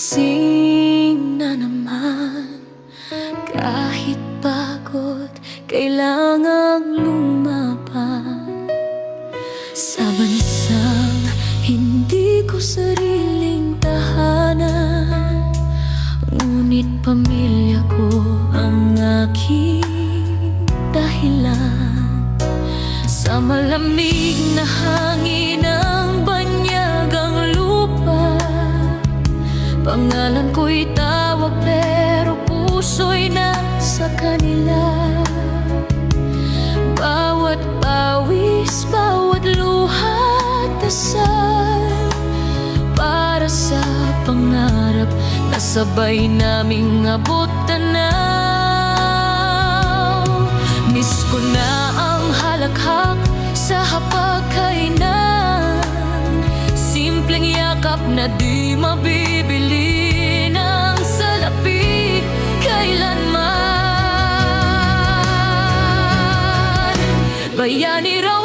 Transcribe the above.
Gising na naman, kahit pagod, kailangang lumaban. Sa bansang hindi ko sariling tahanan, ngunit pamilya ko ang aking dahilan. Sa malamig na hangin ng banyagang lupa, pangalan ko'y tawag pero puso'y nasa kanila. Bawat pawis, bawat luha't dasal, para sa pangarap na sabay naming abot tanaw. Miss ko na ang halakhak sa hapagkainan, simpleng yakap na di mabibili ng salapi kailanman. Bayani raw